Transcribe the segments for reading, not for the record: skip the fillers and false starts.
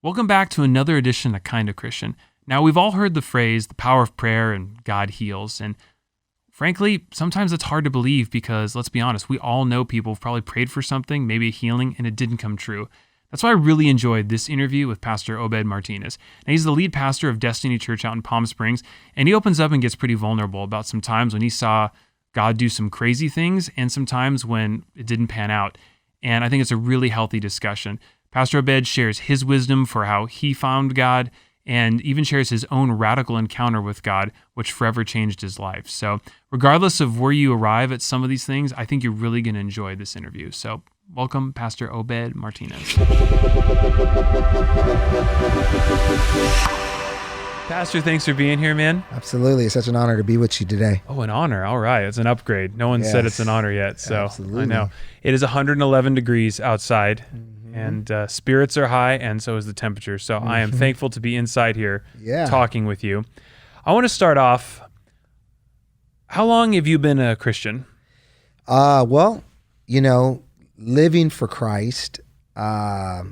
Welcome back to another edition of Kinda Christian. Now, we've all heard the phrase, the power of prayer and God heals, and frankly, sometimes it's hard to believe because, let's be honest, we all know people who've probably prayed for something, maybe a healing, and it didn't come true. That's why I really enjoyed this interview with Pastor Obed Martinez. Now, he's the lead pastor of Destiny Church out in Palm Springs, and he opens up and gets pretty vulnerable about some times when he saw God do some crazy things and some times when it didn't pan out. And I think it's a really healthy discussion. Pastor Obed shares his wisdom for how he found God and even shares his own radical encounter with God, which forever changed his life. So regardless of where you arrive at some of these things, I think you're really going to enjoy this interview. So welcome, Pastor Obed Martinez. Pastor, thanks for being here, man. Absolutely. It's such an honor to be with you today. Oh, an honor. All right. It's an upgrade. No one said it's an honor yet. So Absolutely. I know. It is 111 degrees outside. And spirits are high, and so is the temperature. So I am thankful to be inside here talking with you. I want to start off. How long have you been a Christian? Well, living for Christ, I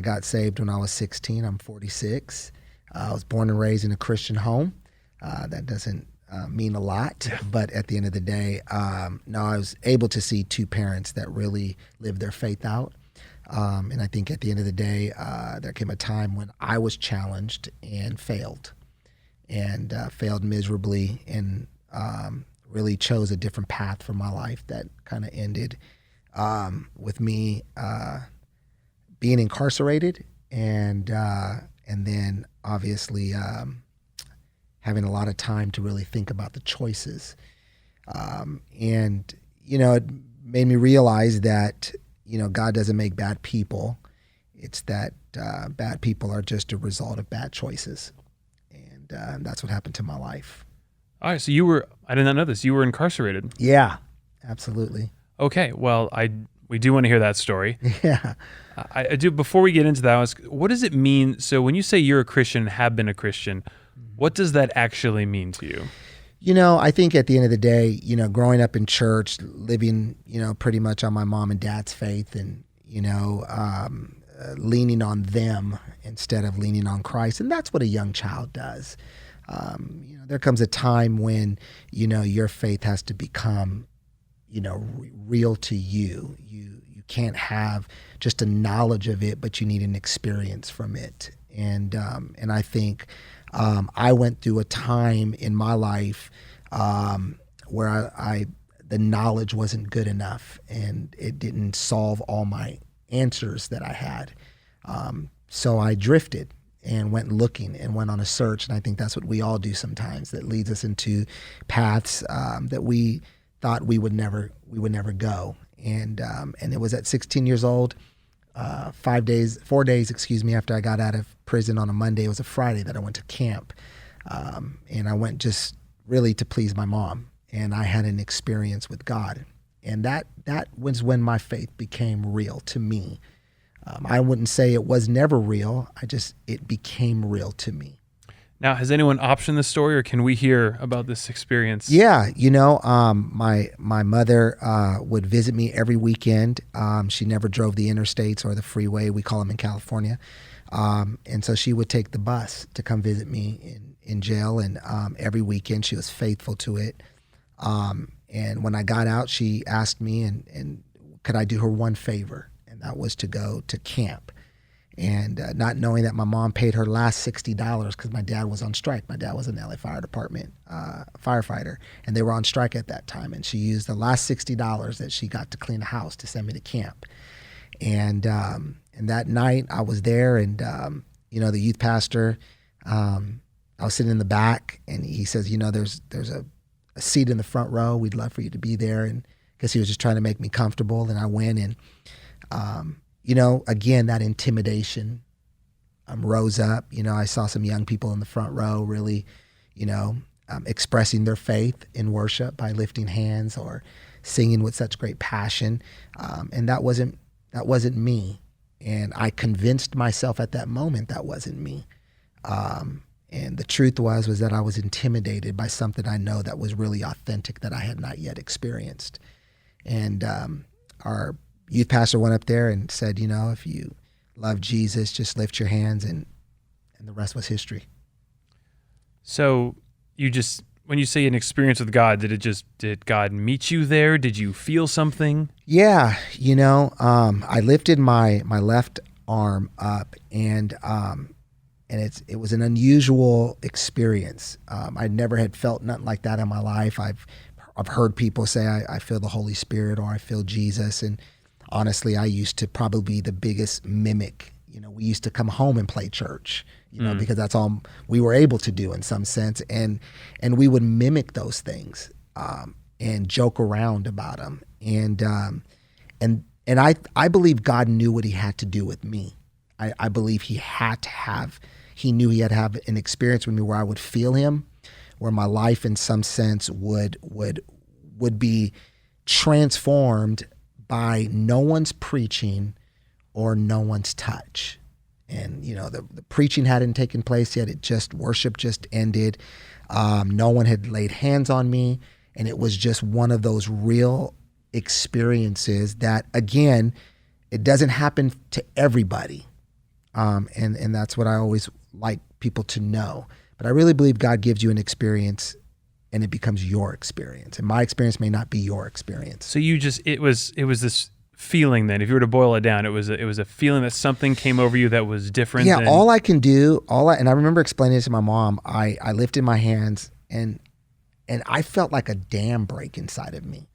got saved when I was 16. I'm 46. I was born and raised in a Christian home. That doesn't mean a lot, but at the end of the day, I was able to see two parents that really lived their faith out. And I think at the end of the day, there came a time when I was challenged and failed miserably and really chose a different path for my life that kind of ended with me being incarcerated and then obviously having a lot of time to really think about the choices. It made me realize that God doesn't make bad people. It's that bad people are just a result of bad choices. And that's what happened to my life. All right. So I did not know this. You were incarcerated. Yeah, absolutely. Okay. Well, we do want to hear that story. Yeah. I do. Before we get into that, what does it mean? So when you say you're a Christian, have been a Christian, what does that actually mean to you? I think at the end of the day, growing up in church, living, pretty much on my mom and dad's faith and, leaning on them instead of leaning on Christ. And that's what a young child does. There comes a time when, your faith has to become, real to you. You can't have just a knowledge of it, but you need an experience from it. And I think I went through a time in my life where the knowledge wasn't good enough and it didn't solve all my answers that I had. So I drifted and went looking and went on a search. And I think that's what we all do sometimes, that leads us into paths that we thought we would never go. And it was at 16 years old, 4 days, after I got out of prison on a Monday. It was a Friday that I went to camp. And I went just really to please my mom. And I had an experience with God. And that was when my faith became real to me. I wouldn't say it was never real. It became real to me. Now, has anyone optioned this story, or can we hear about this experience? Yeah, my mother would visit me every weekend. She never drove the interstates or the freeway. We call them in California. And so she would take the bus to come visit me in jail. And every weekend she was faithful to it. And when I got out, she asked me, and could I do her one favor? And that was to go to camp. And not knowing that my mom paid her last $60 because my dad was on strike. My dad was an LA Fire Department firefighter, and they were on strike at that time. And she used the last $60 that she got to clean the house to send me to camp. And that night I was there, and the youth pastor, I was sitting in the back, and he says, there's a seat in the front row. We'd love for you to be there. And I guess he was just trying to make me comfortable. And I went, and again, that intimidation rose up. I saw some young people in the front row really, expressing their faith in worship by lifting hands or singing with such great passion. And that wasn't me. And I convinced myself at that moment that wasn't me. And the truth was that I was intimidated by something I know that was really authentic that I had not yet experienced. And our youth pastor went up there and said, if you love Jesus, just lift your hands, and the rest was history. So when you say an experience with God, did God meet you there? Did you feel something? Yeah, I lifted my left arm up, and it was an unusual experience. I never had felt nothing like that in my life. I've heard people say I feel the Holy Spirit or I feel Jesus, and honestly, I used to probably be the biggest mimic. We used to come home and play church, because that's all we were able to do in some sense, and we would mimic those things and joke around about them, and I believe God knew what He had to do with me. I believe He knew He had to have an experience with me where I would feel Him, where my life in some sense would be transformed by no one's preaching or no one's touch. And, the preaching hadn't taken place yet. Worship just ended. No one had laid hands on me. And it was just one of those real experiences that, again, it doesn't happen to everybody. And that's what I always like people to know. But I really believe God gives you an experience and it becomes your experience. And my experience may not be your experience. So it was this feeling then, if you were to boil it down, it was a feeling that something came over you that was different. Yeah, all I can do, and I remember explaining it to my mom, I lifted my hands and I felt like a dam break inside of me.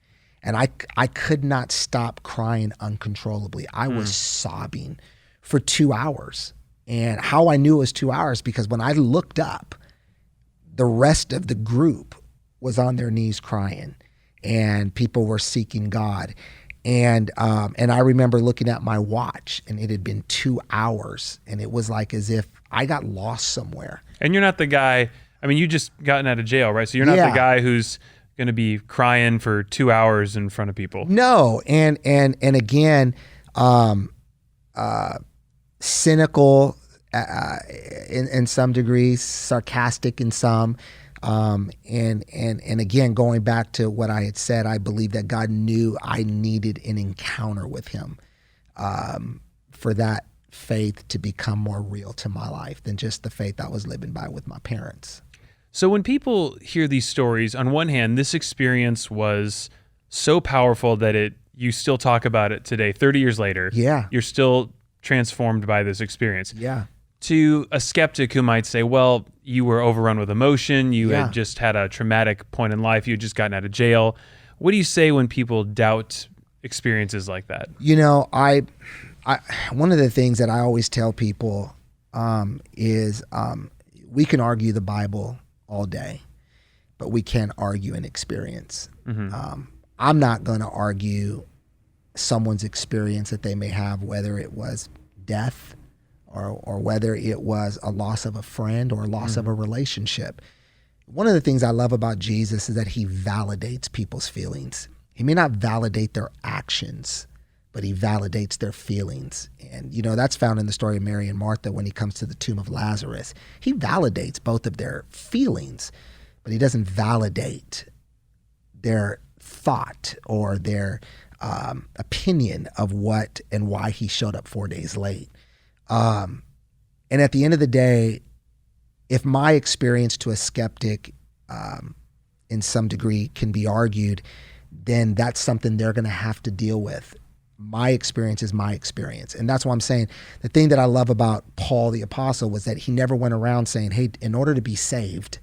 And I could not stop crying uncontrollably. I was sobbing for 2 hours. And how I knew it was 2 hours, because when I looked up, the rest of the group was on their knees crying and people were seeking God. And I remember looking at my watch and it had been 2 hours and it was like as if I got lost somewhere. And you're not the guy, you just gotten out of jail, right? So you're not the guy who's going to be crying for 2 hours in front of people. No. And again, cynical in some degrees, sarcastic in some. And again, going back to what I had said, I believe that God knew I needed an encounter with Him for that faith to become more real to my life than just the faith I was living by with my parents. So when people hear these stories, on one hand, this experience was so powerful that you still talk about it today, 30 years later. Yeah. You're still transformed by this experience. Yeah. To a skeptic who might say, well, you were overrun with emotion, you had just had a traumatic point in life, you had just gotten out of jail. What do you say when people doubt experiences like that? I one of the things that I always tell people is we can argue the Bible all day, but we can't argue an experience. Mm-hmm. I'm not going to argue someone's experience that they may have, whether it was death or whether it was a loss of a friend or a loss of a relationship. One of the things I love about Jesus is that He validates people's feelings. He may not validate their actions, but He validates their feelings. And, that's found in the story of Mary and Martha when He comes to the tomb of Lazarus. He validates both of their feelings, but He doesn't validate their thought or their opinion of what and why He showed up 4 days late. And at the end of the day, if my experience to a skeptic in some degree can be argued, then that's something they're going to have to deal with. My experience is my experience. And that's why I'm saying the thing that I love about Paul the Apostle was that he never went around saying, hey, in order to be saved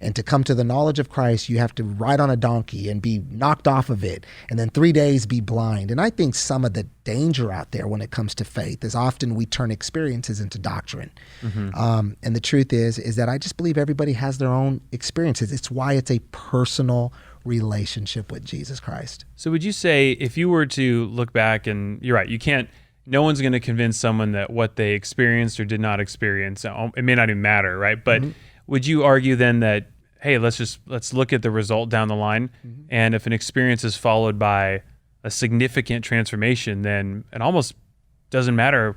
and to come to the knowledge of Christ, you have to ride on a donkey and be knocked off of it and then 3 days be blind. And I think some of the danger out there when it comes to faith is often we turn experiences into doctrine. Mm-hmm. And the truth is that I just believe everybody has their own experiences. It's why it's a personal relationship with Jesus Christ. So would you say if you were to look back, and you're right, no one's going to convince someone that what they experienced or did not experience, it may not even matter, right? But would you argue then that, hey, let's look at the result down the line, and if an experience is followed by a significant transformation, then it almost doesn't matter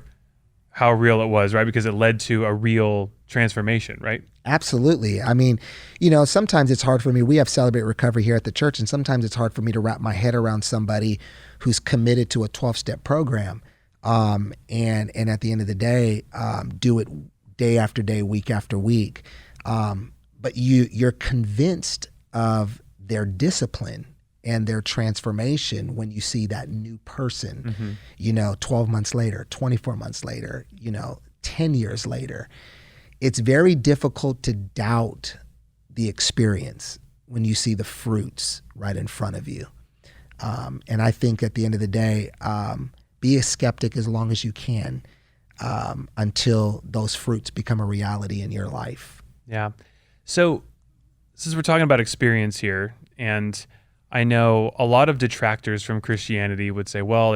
how real it was, right? Because it led to a real transformation, right? Absolutely. Sometimes it's hard for me. We have Celebrate Recovery here at the church, and sometimes it's hard for me to wrap my head around somebody who's committed to a 12-step program. And at the end of the day, do it day after day, week after week. But you're convinced of their discipline and their transformation when you see that new person, 12 months later, 24 months later, 10 years later. It's very difficult to doubt the experience when you see the fruits right in front of you. And I think at the end of the day, be a skeptic as long as you can, until those fruits become a reality in your life. Yeah. So since we're talking about experience here, and I know a lot of detractors from Christianity would say, well,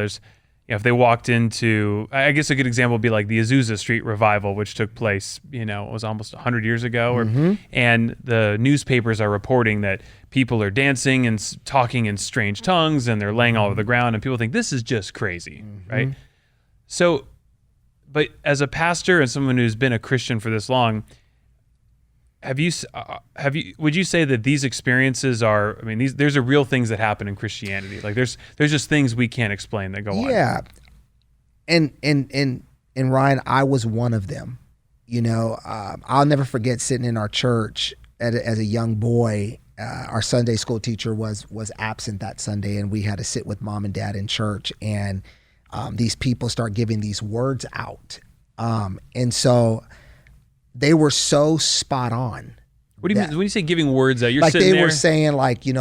if they walked into, I guess a good example would be like the Azusa Street revival, which took place, it was almost 100 years ago. And the newspapers are reporting that people are dancing and talking in strange tongues and they're laying all over the ground, and people think this is just crazy, right? So, but as a pastor and someone who's been a Christian for this long, would you say that these experiences are, there's a real things that happen in Christianity. Like there's just things we can't explain that go on. Yeah. And Ryan, I was one of them. I'll never forget sitting in our church as a young boy. Our Sunday school teacher was absent that Sunday, and we had to sit with mom and dad in church, and these people start giving these words out. And so they were so spot on. What do you mean when you say giving words out? You're like sitting there. They were saying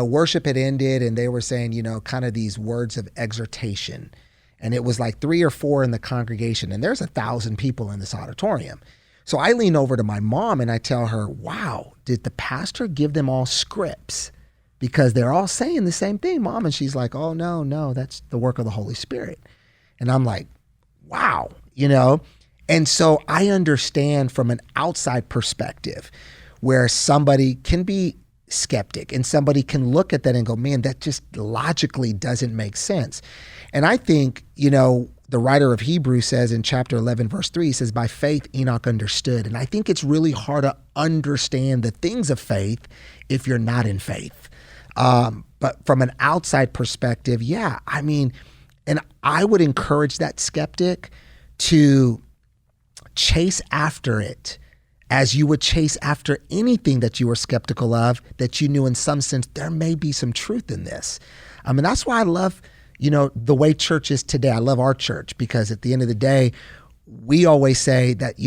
worship had ended, and they were saying, kind of these words of exhortation. And it was like 3 or 4 in the congregation, and there's 1,000 people in this auditorium. So I lean over to my mom and I tell her, wow, did the pastor give them all scripts? Because they're all saying the same thing, Mom. And she's like, oh, no, that's the work of the Holy Spirit. And I'm like, wow, And so I understand from an outside perspective where somebody can be skeptic and somebody can look at that and go, man, that just logically doesn't make sense. And I think, the writer of Hebrews says in chapter 11, verse 3, he says, by faith, Enoch understood. And I think it's really hard to understand the things of faith if you're not in faith. But from an outside perspective, yeah, and I would encourage that skeptic to chase after it as you would chase after anything that you were skeptical of, that you knew in some sense there may be some truth in this. That's why I love, the way church is today. I love our church because at the end of the day, we always say that,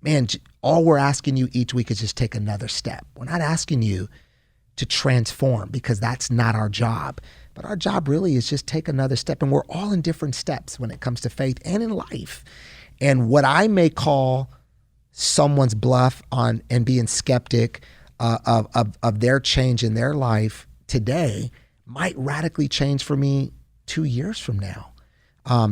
man, all we're asking you each week is just take another step. We're not asking you to transform because that's not our job. But our job really is just take another step. And we're all in different steps when it comes to faith and in life. And what I may call someone's bluff on and being skeptic of their change in their life today might radically change for me 2 years from now,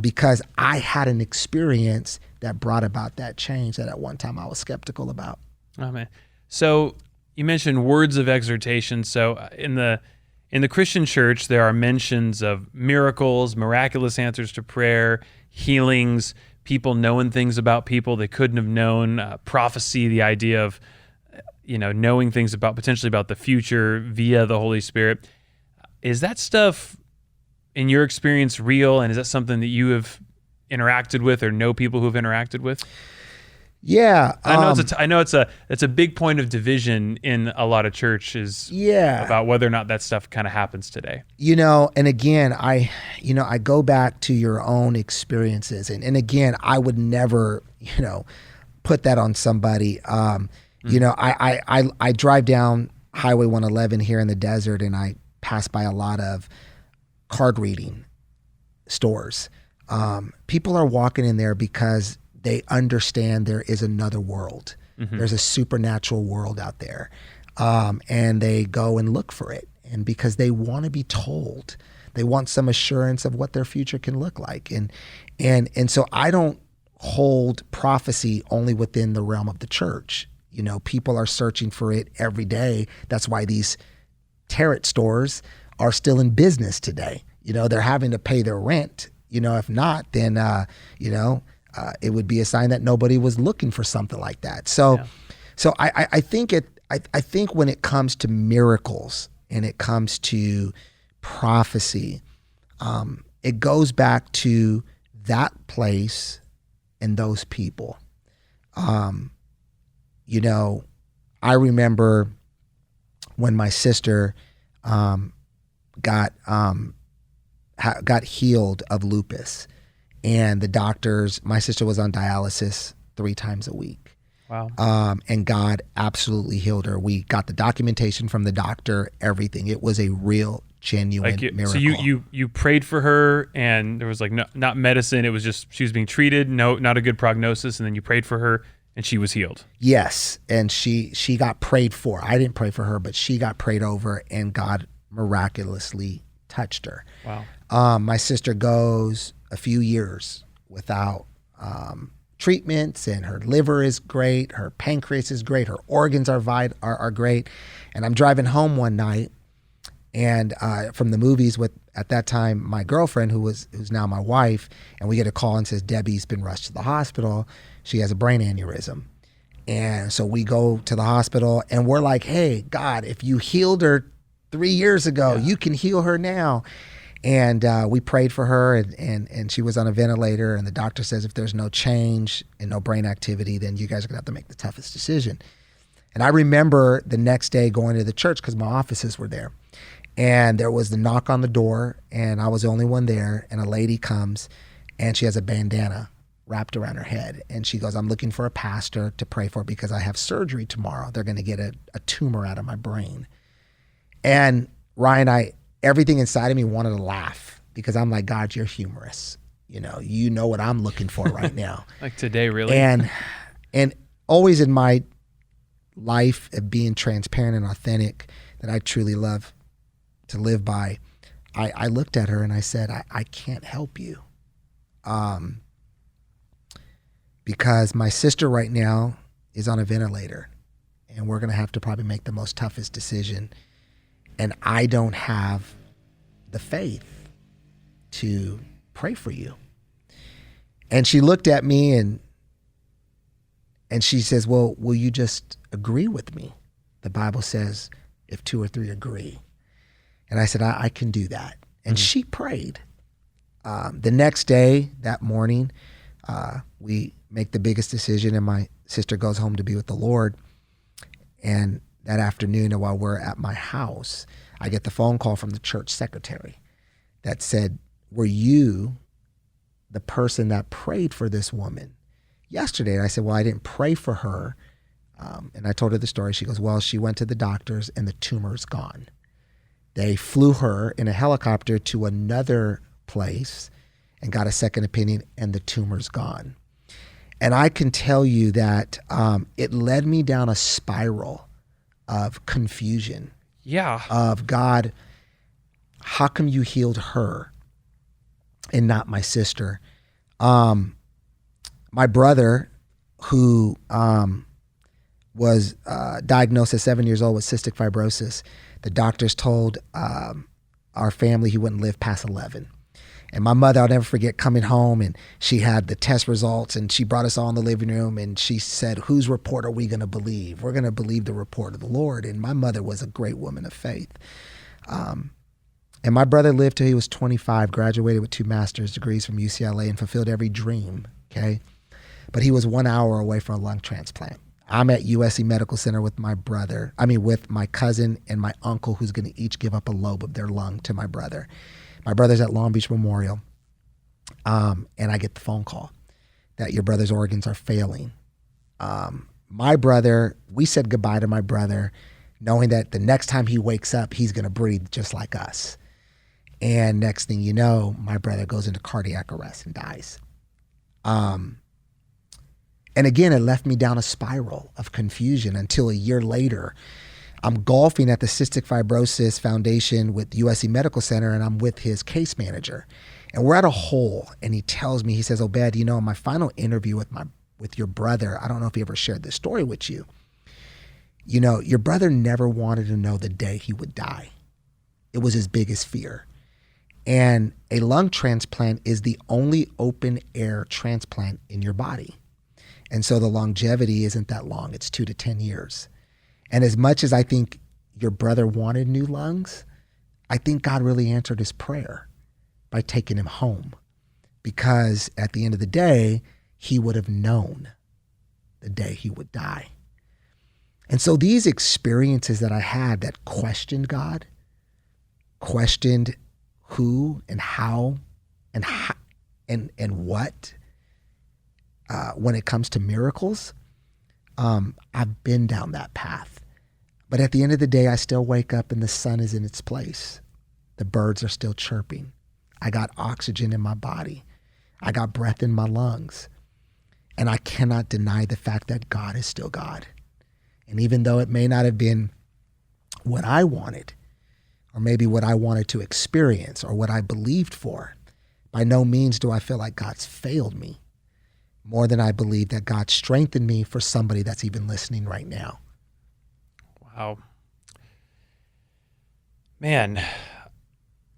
because I had an experience that brought about that change that at one time I was skeptical about. Oh man! So you mentioned words of exhortation. So in the Christian church, there are mentions of miracles, miraculous answers to prayer, healings, people knowing things about people they couldn't have known, prophecy, the idea of knowing things potentially about the future via the Holy Spirit. Is that stuff, in your experience, real? And is that something that you have interacted with or know people who have interacted with? Yeah. I know it's a big point of division in a lot of churches. Yeah. About whether or not that stuff kind of happens today. And again, I go back to your own experiences. And again, I would never, put that on somebody. I drive down Highway 111 here in the desert, and I pass by a lot of card reading stores. People are walking in there because they understand there is another world. Mm-hmm. There's a supernatural world out there. And they go and look for it. And because they want to be told, they want some assurance of what their future can look like. And so I don't hold prophecy only within the realm of the church. People are searching for it every day. That's why these tarot stores are still in business today. They're having to pay their rent. If not, then, it would be a sign that nobody was looking for something like that. So, yeah. So I think when it comes to miracles and it comes to prophecy, it goes back to that place and those people. You know, I remember when my sister got healed of lupus, and the doctors, my sister was on dialysis 3 times a week. Wow. And God absolutely healed her. We got the documentation from the doctor, everything. It was a real, genuine miracle. So you prayed for her, and there was like not medicine. It was just she was being treated. No, not a good prognosis. And then you prayed for her, and she was healed. Yes, and she got prayed for. I didn't pray for her, but she got prayed over, and God miraculously touched her. Wow. My sister goes a few years without treatments, and her liver is great, her pancreas is great, her organs are great. And I'm driving home one night, and from the movies with, at that time, my girlfriend, who's now my wife, and we get a call and says Debbie's been rushed to the hospital. She has a brain aneurysm. And so we go to the hospital, and we're like, hey, God, if you healed her 3 years ago, you can heal her now. And we prayed for her, and she was on a ventilator, and the doctor says if there's no change and no brain activity, then you guys are gonna have to make the toughest decision. And I remember the next day going to the church because my offices were there, and there was the knock on the door, and I was the only one there, and a lady comes, and she has a bandana wrapped around her head, and she goes, I'm looking for a pastor to pray for because I have surgery tomorrow. They're gonna get a tumor out of my brain. And Ryan, everything inside of me wanted to laugh because I'm like, God, you're humorous. You know what I'm looking for right now. Like today, really? And always in my life of being transparent and authentic that I truly love to live by, I looked at her and I said, I can't help you. Because my sister right now is on a ventilator, and we're going to have to probably make the most toughest decision. And I don't have the faith to pray for you. And she looked at me and she says, well, will you just agree with me? The Bible says if 2 or 3 agree. And I said, I can do that. And she prayed. The next day, that morning, we make the biggest decision, and my sister goes home to be with the Lord. And that afternoon, while we're at my house, I get the phone call from the church secretary that said, were you the person that prayed for this woman yesterday? And I said, well, I didn't pray for her. And I told her the story. She goes, well, she went to the doctors and the tumor's gone. They flew her in a helicopter to another place and got a second opinion, and the tumor's gone. And I can tell you that it led me down a spiral of confusion. Yeah. Of God, how come you healed her and not my sister? My brother, who was diagnosed at 7 years old with cystic fibrosis, the doctors told our family he wouldn't live past 11. And my mother, I'll never forget, coming home, and she had the test results, and she brought us all in the living room, and she said, whose report are we going to believe? We're going to believe the report of the Lord. And my mother was a great woman of faith. And my brother lived till he was 25, graduated with 2 master's degrees from UCLA, and fulfilled every dream, okay? But he was 1 hour away from a lung transplant. I'm at USC Medical Center with with my cousin and my uncle, who's going to each give up a lobe of their lung to my brother. My brother's at Long Beach Memorial, and I get the phone call that your brother's organs are failing. My brother, we said goodbye to my brother, knowing that the next time he wakes up, he's going to breathe just like us. And next thing you know, my brother goes into cardiac arrest and dies. And again, it left me down a spiral of confusion until a year later, I'm golfing at the Cystic Fibrosis Foundation with USC Medical Center, and I'm with his case manager. And we're at a hole, and he tells me, he says, Obed, in my final interview with your brother, I don't know if he ever shared this story with you. Your brother never wanted to know the day he would die. It was his biggest fear. And a lung transplant is the only open air transplant in your body. And so the longevity isn't that long. It's 2 to 10 years. And as much as I think your brother wanted new lungs, I think God really answered his prayer by taking him home. because at the end of the day, he would have known the day he would die. And so these experiences that I had that questioned God, questioned who and how and what when it comes to miracles, I've been down that path. But at the end of the day, I still wake up and the sun is in its place. The birds are still chirping. I got oxygen in my body. I got breath in my lungs. And I cannot deny the fact that God is still God. And even though it may not have been what I wanted, or maybe what I wanted to experience, or what I believed for, by no means do I feel like God's failed me, more than I believe that God strengthened me for somebody that's even listening right now. Wow. Man,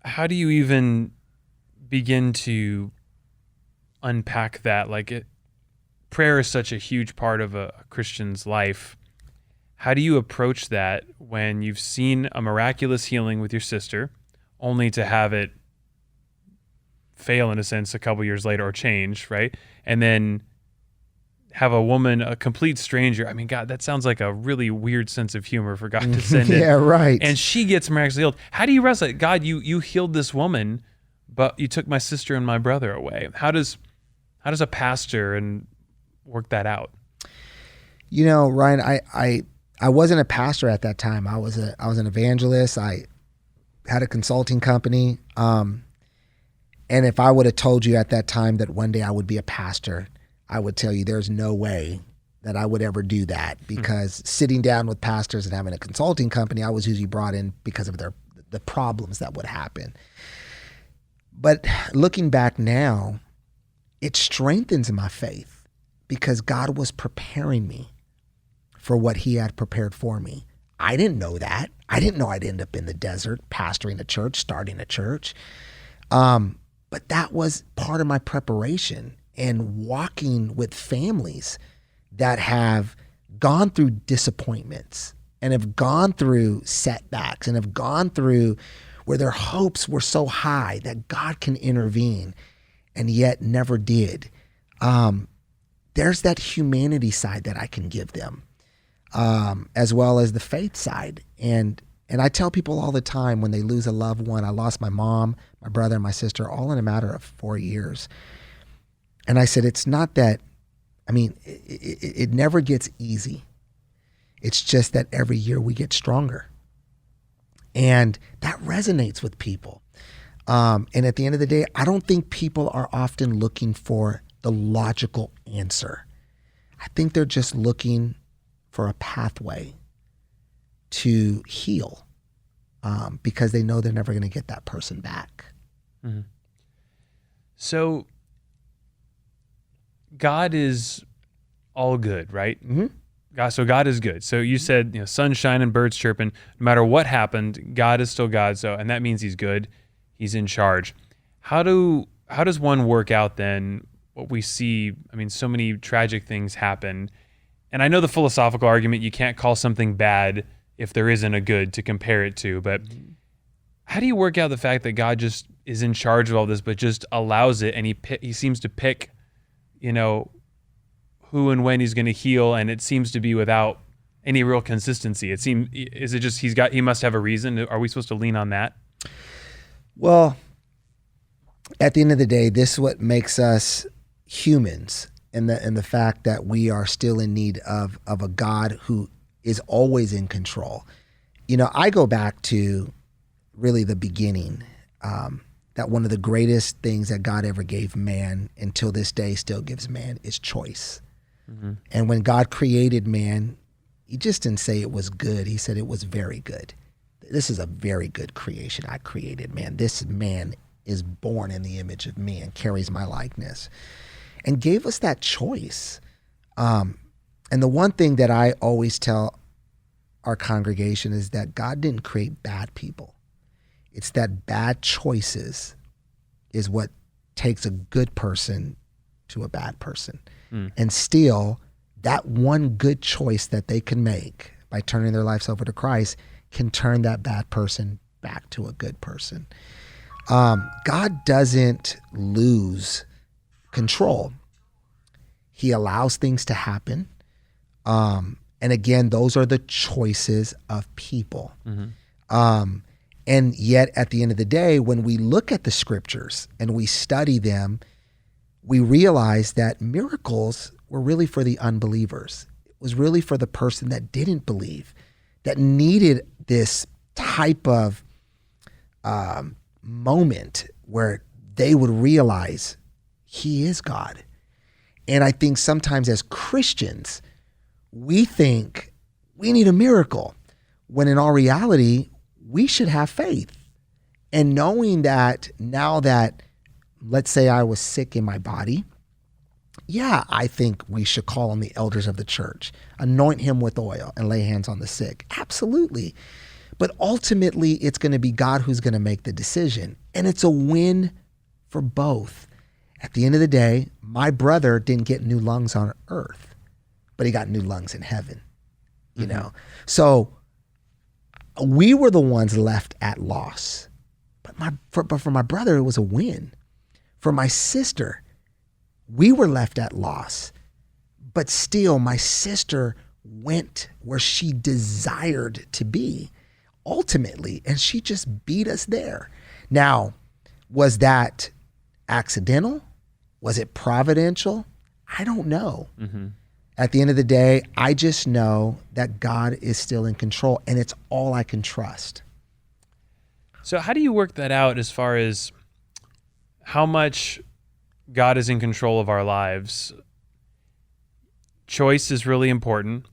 how do you even begin to unpack that? Prayer is such a huge part of a Christian's life. How do you approach that when you've seen a miraculous healing with your sister, only to have it fail in a sense a couple years later or change, right? And then have a woman, a complete stranger. I mean, God, that sounds like a really weird sense of humor for God to send it. Yeah, right. And she gets miraculously healed. How do you wrestle it? God, you healed this woman, but you took my sister and my brother away. How does a pastor work that out? You know, Ryan, I wasn't a pastor at that time. I was an evangelist. I had a consulting company. And if I would have told you at that time that one day I would be a pastor, I would tell you there's no way that I would ever do that, because sitting down with pastors and having a consulting company, I was usually brought in because of the problems that would happen. But looking back now, it strengthens my faith because God was preparing me for what he had prepared for me. I didn't know that. I didn't know I'd end up in the desert, pastoring a church, starting a church. But that was part of my preparation, and walking with families that have gone through disappointments and have gone through setbacks and have gone through where their hopes were so high that God can intervene and yet never did. There's that humanity side that I can give them, as well as the faith side. And I tell people all the time when they lose a loved one, I lost my mom, my brother, and my sister all in a matter of 4 years. And I said, it's not that, it never gets easy. It's just that every year we get stronger. And that resonates with people. And at the end of the day, I don't think people are often looking for the logical answer. I think they're just looking for a pathway to heal, because they know they're never going to get that person back. Mm-hmm. So God is all good, right? Mm-hmm. So God is good. So you said, sunshine and birds chirping, no matter what happened, God is still God. So, and that means he's good. He's in charge. How does one work out then what we see? So many tragic things happen. And I know the philosophical argument, you can't call something bad if there isn't a good to compare it to, but how do you work out the fact that God just is in charge of all this, but just allows it, and he seems to pick, who and when he's going to heal, and it seems to be without any real consistency. Is it just he must have a reason? Are we supposed to lean on that? Well, at the end of the day, this is what makes us humans, and the fact that we are still in need of a God who is always in control. I go back to really the beginning, that one of the greatest things that God ever gave man, until this day still gives man, is choice. Mm-hmm. And when God created man, he just didn't say it was good. He said it was very good. This is a very good creation I created, man. This man is born in the image of me and carries my likeness, and gave us that choice. And the one thing that I always tell our congregation is that God didn't create bad people. It's that bad choices is what takes a good person to a bad person. And still, that one good choice that they can make by turning their lives over to Christ can turn that bad person back to a good person. God doesn't lose control. He allows things to happen. And again, those are the choices of people. And yet at the end of the day, when we look at the scriptures and we study them, we realize that miracles were really for the unbelievers. It was really for the person that didn't believe, that needed this type of moment where they would realize he is God. And I think sometimes as Christians, we think we need a miracle, when in all reality, we should have faith. And knowing that now that, let's say I was sick in my body, yeah, I think we should call on the elders of the church, anoint him with oil and lay hands on the sick. Absolutely. But ultimately, it's going to be God who's going to make the decision. And it's a win for both. At the end of the day, my brother didn't get new lungs on earth, but he got new lungs in heaven, you know? So we were the ones left at loss. But for my brother, it was a win. For my sister, we were left at loss. But still, my sister went where she desired to be, ultimately, and she just beat us there. Now, was that accidental? Was it providential? I don't know. At the end of the day, I just know that God is still in control, and it's all I can trust. So how do you work that out as far as how much God is in control of our lives? Choice is really important.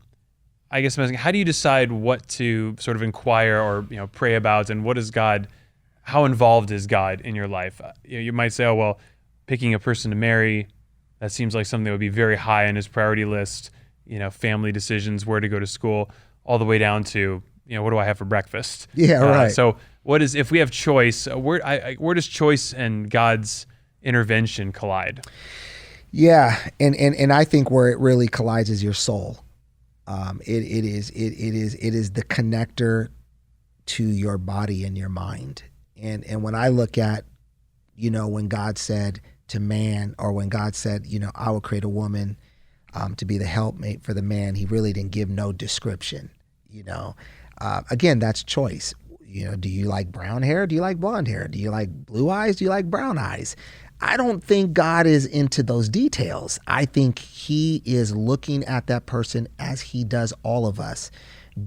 I guess I'm asking, how do you decide what to sort of inquire or pray about, and what is God? How involved is God in your life? You might say, oh well, picking a person to marry, that seems like something that would be very high on his priority list. Family decisions, where to go to school, all the way down to what do I have for breakfast? Yeah, right. So if we have choice, where does choice and God's intervention collide? Yeah, and I think where it really collides is your soul. It is the connector to your body and your mind. And when I look at, when God said to man, or when God said, I will create a woman to be the helpmate for the man, he really didn't give no description. Again, that's choice. Do you like brown hair? Do you like blonde hair? Do you like blue eyes? Do you like brown eyes? I don't think God is into those details. I think he is looking at that person as he does all of us.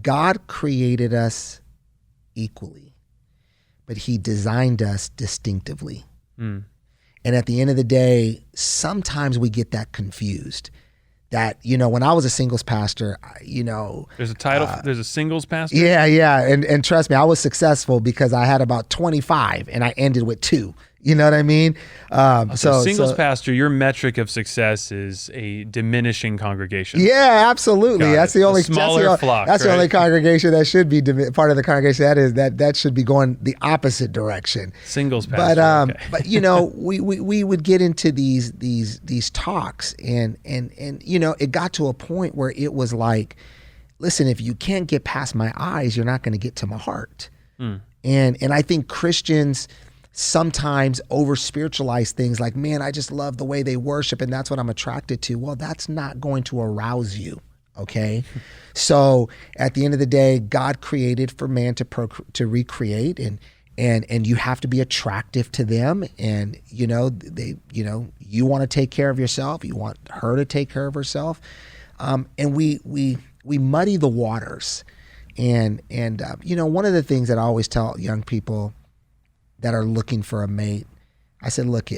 God created us equally, but he designed us distinctively. And at the end of the day, sometimes we get that confused. That, when I was a singles pastor, There's a title, there's a singles pastor? Yeah. And trust me, I was successful because I had about 25 and I ended with 2. You know what I mean? So singles pastor, your metric of success is a diminishing congregation. Yeah, absolutely. That's the only flock. That's the only congregation that should be part of the congregation. That should be going the opposite direction. Singles pastor. But we would get into these talks, and it got to a point where it was like, listen, if you can't get past my eyes, you're not going to get to my heart. And I think Christians sometimes over spiritualize things like, man, I just love the way they worship and that's what I'm attracted to. Well, that's not going to arouse you. Okay. So at the end of the day, God created for man to recreate, and you have to be attractive to them. And, you want to take care of yourself. You want her to take care of herself. And we muddy the waters. And one of the things that I always tell young people that are looking for a mate, I said, look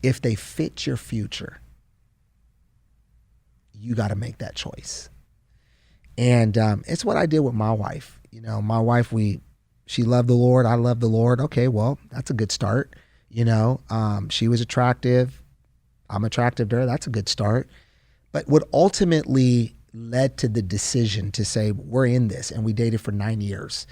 if they fit your future, you got to make that choice. And it's what I did with my wife. My wife, she loved the Lord. I love the Lord. Okay, well, that's a good start. She was attractive. I'm attractive to her. That's a good start. But what ultimately led to the decision to say, we're in this, and we dated for 9 years.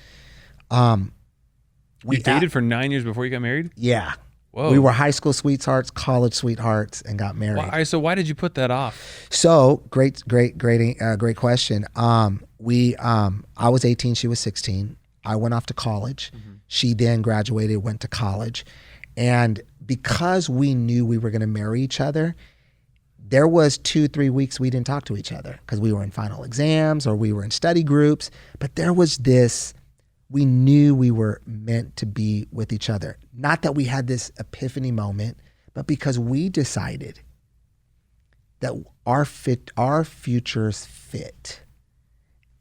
You dated for 9 years before you got married? Yeah. Whoa. We were high school sweethearts, college sweethearts, and got married. All right, so why did you put that off? So great question. I was 18, she was 16. I went off to college. She then graduated, went to college, And because we knew we were going to marry each other, there was 2-3 weeks we didn't talk to each other because we were in final exams or we were in study groups. But there was this, we knew we were meant to be with each other. Not that we had this epiphany moment, but because we decided that our futures fit,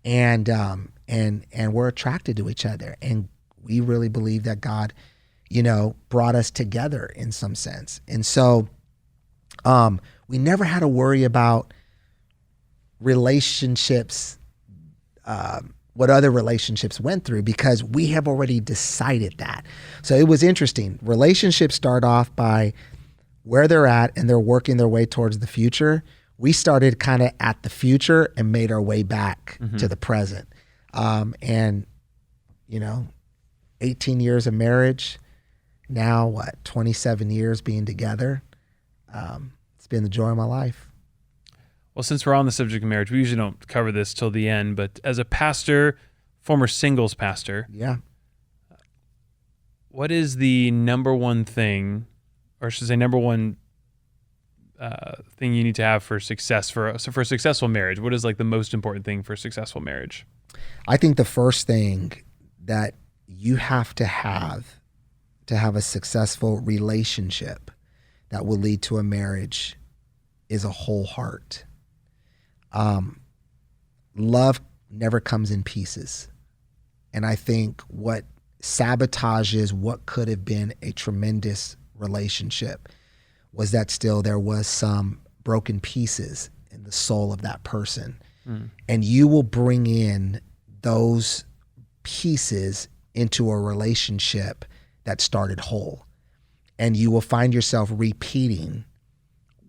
and we're attracted to each other, and we really believe that God, brought us together in some sense. And so, we never had to worry about relationships, what other relationships went through, because we have already decided that. So it was interesting. Relationships start off by where they're at and they're working their way towards the future. We started kind of at the future and made our way back to the present. 18 years of marriage, now 27 years being together. It's been the joy of my life. Well, since we're on the subject of marriage, we usually don't cover this till the end, but as a pastor, former singles pastor, what is the number one thing, or I should say number one thing you need to have for success, for a successful marriage? What is like the most important thing for a successful marriage? I think the first thing that you have to have a successful relationship that will lead to a marriage is a whole heart. Love never comes in pieces. And I think what sabotages what could have been a tremendous relationship was that still there was some broken pieces in the soul of that person. And you will bring in those pieces into a relationship that started whole. And you will find yourself repeating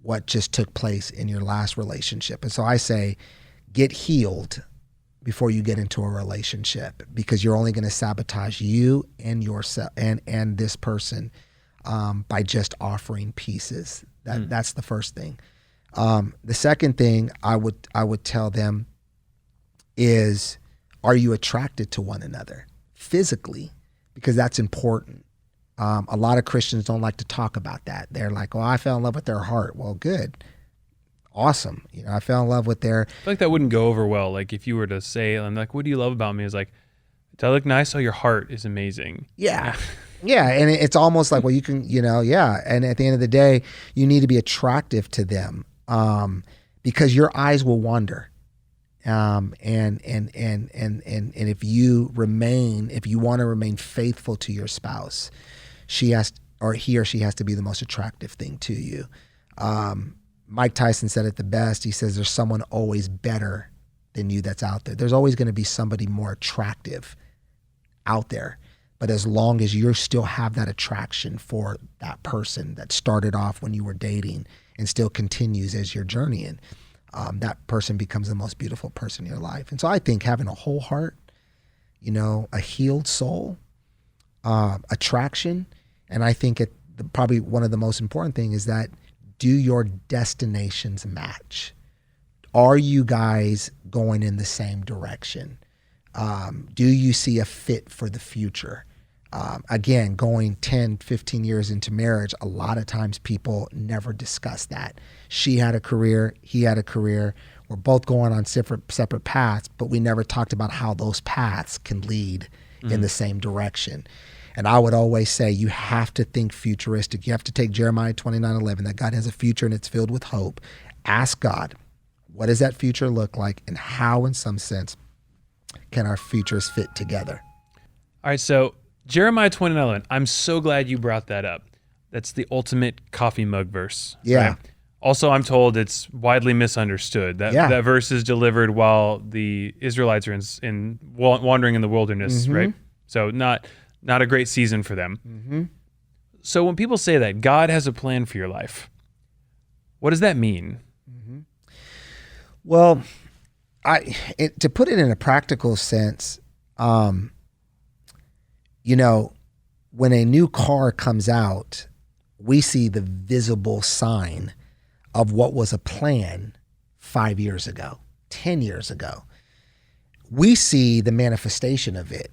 what just took place in your last relationship. And so I say, get healed before you get into a relationship, because you're only going to sabotage you and yourself and this person by just offering pieces. That's the first thing. The second thing I would tell them is, are you attracted to one another physically? Because that's important. A lot of Christians don't like to talk about that. They're like, "Oh, I fell in love with their heart." Well, good. Awesome. I fell in love with their... I feel like that wouldn't go over well. Like if you were to say, I'm like, what do you love about me? It's like, do I look nice? Oh, your heart is amazing. Yeah. Yeah. And it's almost like, well, you can, yeah. And at the end of the day, you need to be attractive to them because your eyes will wander. And if you want to remain faithful to your spouse, he or she has to be the most attractive thing to you. Mike Tyson said it the best. He says, there's someone always better than you that's out there. There's always going to be somebody more attractive out there. But as long as you still have that attraction for that person that started off when you were dating and still continues as you're journeying, that person becomes the most beautiful person in your life. And so I think having a whole heart, a healed soul, attraction, and I think probably one of the most important thing is that, do your destinations match? Are you guys going in the same direction? Do you see a fit for the future? Again, going 10, 15 years into marriage, a lot of times people never discuss that. She had a career, he had a career. We're both going on separate paths, but we never talked about how those paths can lead in the same direction. And I would always say you have to think futuristic. You have to take Jeremiah 29:11, that God has a future and it's filled with hope. Ask God, what does that future look like, and how, in some sense, can our futures fit together? All right, so Jeremiah 29:11, I'm so glad you brought that up. That's the ultimate coffee mug verse. Yeah. Right? Also, I'm told it's widely misunderstood. That verse is delivered while the Israelites are wandering in the wilderness, right? So not a great season for them. So when people say that God has a plan for your life, what does that mean? Well, to put it in a practical sense, when a new car comes out, we see the visible sign of what was a plan 5 years ago, 10 years ago. We see the manifestation of it.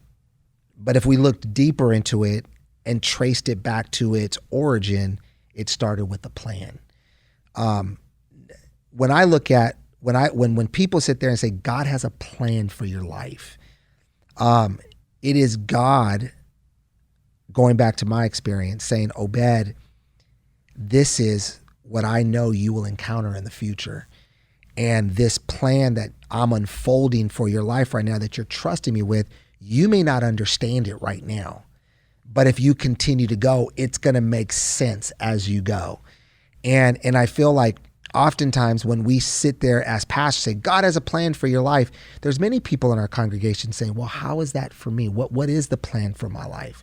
But if we looked deeper into it, and traced it back to its origin, it started with a plan. When I look at when people sit there and say God has a plan for your life, it is God, going back to my experience, saying, Obed, this is what I know you will encounter in the future. And this plan that I'm unfolding for your life right now, that you're trusting me with, you may not understand it right now. But if you continue to go, it's going to make sense as you go. And I feel like oftentimes when we sit there as pastors say, God has a plan for your life, there's many people in our congregation saying, well, how is that for me? What is the plan for my life?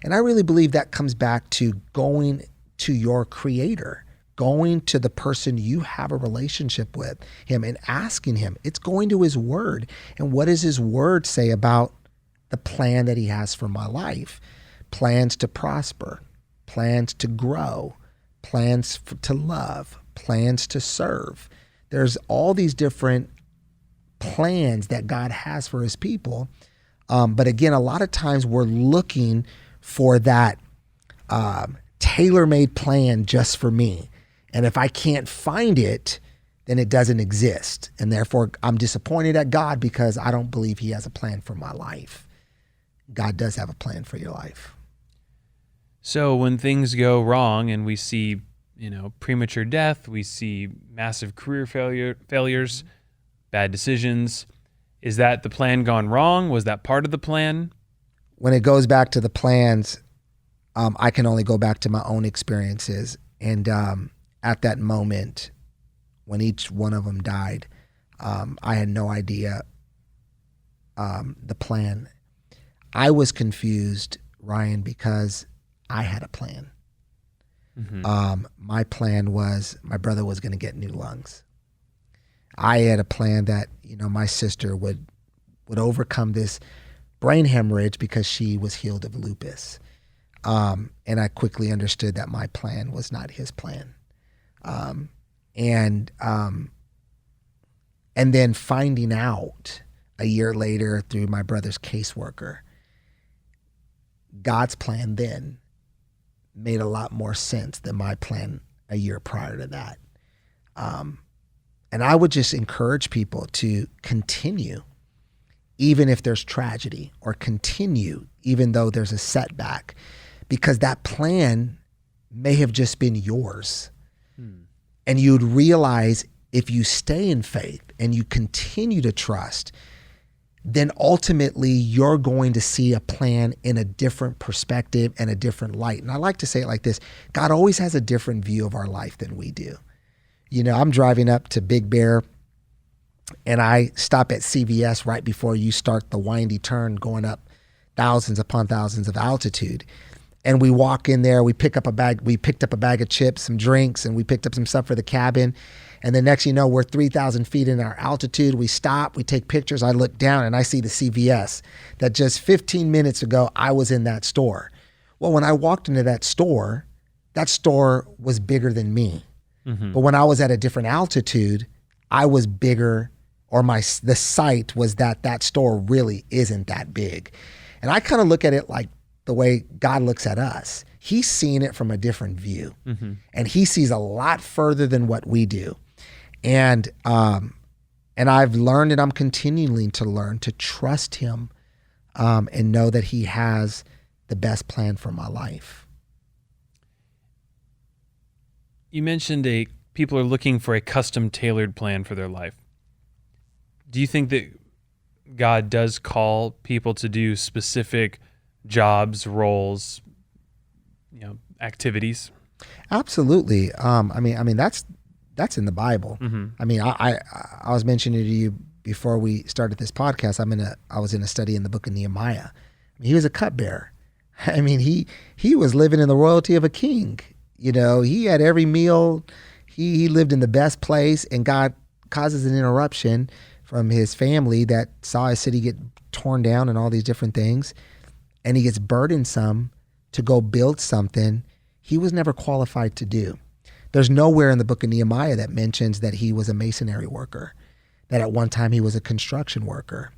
And I really believe that comes back to going to your Creator, going to the person you have a relationship with, him, and asking him. It's going to his word. And what does his word say about the plan that he has for my life? Plans to prosper, plans to grow, plans to love, plans to serve. There's all these different plans that God has for his people. But again, a lot of times we're looking for that tailor-made plan just for me. And if I can't find it, then it doesn't exist. And therefore, I'm disappointed at God because I don't believe he has a plan for my life. God does have a plan for your life. So when things go wrong and we see, premature death, we see massive career failures, bad decisions, is that the plan gone wrong? Was that part of the plan? When it goes back to the plans, I can only go back to my own experiences. And at that moment, when each one of them died, I had no idea the plan. I was confused, Ryan, because I had a plan. Mm-hmm. My plan was my brother was going to get new lungs. I had a plan that, my sister would overcome this brain hemorrhage because she was healed of lupus. And I quickly understood that my plan was not his plan. And then finding out a year later through my brother's caseworker, God's plan then made a lot more sense than my plan a year prior to that. And I would just encourage people to continue, even if there's tragedy, or continue even though there's a setback, because that plan may have just been yours. And you'd realize if you stay in faith and you continue to trust, then ultimately you're going to see a plan in a different perspective and a different light. And I like to say it like this: God always has a different view of our life than we do. I'm driving up to Big Bear and I stop at CVS right before you start the windy turn going up thousands upon thousands of altitude. And we walk in there, we picked up a bag of chips, some drinks, and we picked up some stuff for the cabin. And then next, we're 3,000 feet in our altitude. We stop, we take pictures. I look down and I see the CVS that just 15 minutes ago, I was in that store. Well, when I walked into that store was bigger than me. Mm-hmm. But when I was at a different altitude, I was bigger, or the sight was that store really isn't that big. And I kind of look at it like the way God looks at us. He's seeing it from a different view. Mm-hmm. And he sees a lot further than what we do. And I've learned, and I'm continuing to learn, to trust him and know that he has the best plan for my life. You mentioned people are looking for a custom tailored plan for their life. Do you think that God does call people to do specific jobs, roles, activities? Absolutely. I mean that's in the Bible. Mm-hmm. I mean, I was mentioning to you before we started this podcast, I was in a study in the book of Nehemiah. He was a cupbearer. I mean, he was living in the royalty of a king. He had every meal. He lived in the best place, and God causes an interruption from his family that saw his city get torn down and all these different things. And he gets burdensome to go build something he was never qualified to do. There's nowhere in the book of Nehemiah that mentions that he was a masonry worker, that at one time he was a construction worker,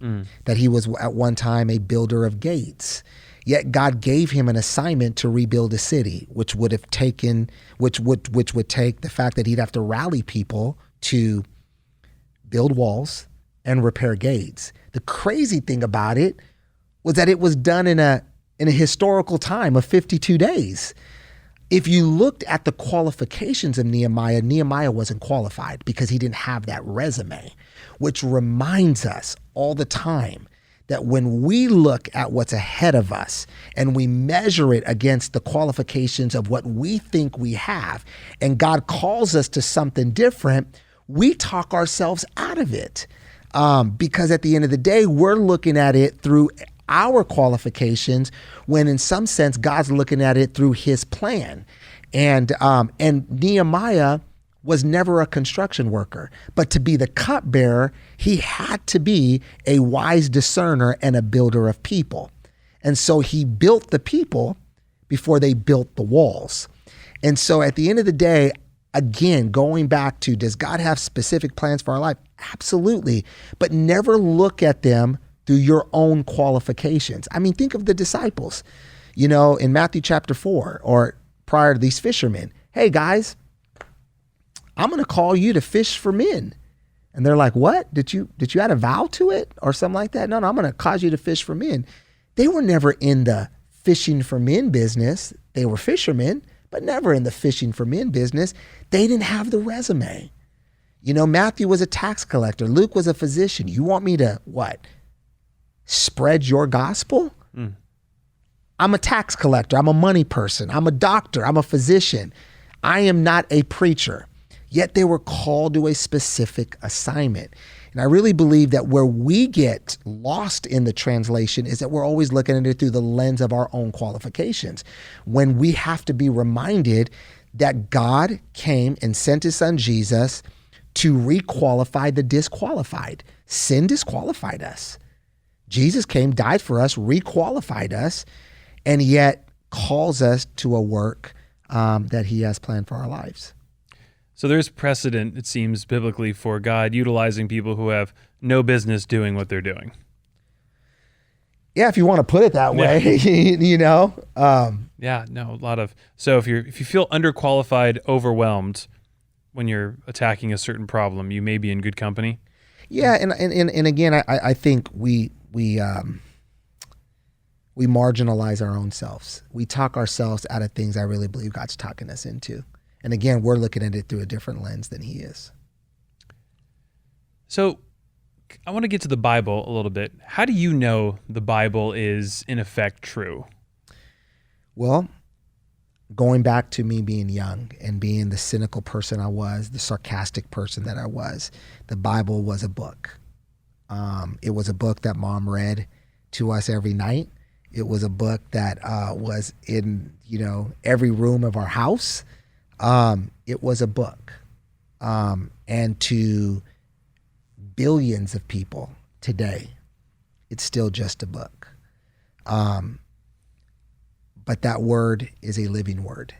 that he was at one time a builder of gates. Yet God gave him an assignment to rebuild a city, which would take the fact that he'd have to rally people to build walls and repair gates. The crazy thing about it was that it was done in a historical time of 52 days. If you looked at the qualifications of Nehemiah, Nehemiah wasn't qualified because he didn't have that resume, which reminds us all the time that when we look at what's ahead of us and we measure it against the qualifications of what we think we have, and God calls us to something different, we talk ourselves out of it. Because at the end of the day, we're looking at it through our qualifications, when in some sense, God's looking at it through his plan. And Nehemiah was never a construction worker, but to be the cupbearer, he had to be a wise discerner and a builder of people. And so he built the people before they built the walls. And so at the end of the day, again, going back to, does God have specific plans for our life? Absolutely. But never look at them through your own qualifications. I mean, think of the disciples, in Matthew chapter 4, or prior to these fishermen. Hey guys, I'm going to call you to fish for men. And they're like, what? Did you add a vow to it or something like that? No, I'm going to cause you to fish for men. They were never in the fishing for men business. They were fishermen, but never in the fishing for men business. They didn't have the resume. Matthew was a tax collector. Luke was a physician. You want me to what? Spread your gospel? I'm a tax collector. I'm a money person. I'm a doctor. I'm a physician. I am not a preacher. Yet they were called to a specific assignment. And I really believe that where we get lost in the translation is that we're always looking at it through the lens of our own qualifications, when we have to be reminded that God came and sent his son Jesus to requalify the disqualified. Sin disqualified us. Jesus came, died for us, requalified us, and yet calls us to a work that he has planned for our lives. So there's precedent, it seems, biblically for God utilizing people who have no business doing what they're doing. Yeah, if you want to put it that way, a lot of. So if you feel underqualified, overwhelmed when you're attacking a certain problem, you may be in good company. Yeah, and again, I think we marginalize our own selves. We talk ourselves out of things I really believe God's talking us into. And again, we're looking at it through a different lens than he is. So I want to get to the Bible a little bit. How do you know the Bible is in effect true? Well, going back to me being young and being the cynical person I was, the sarcastic person that I was, the Bible was a book. It was a book that mom read to us every night. It was a book that was in, every room of our house. It was a book. And to billions of people today, it's still just a book. But that word is a living word.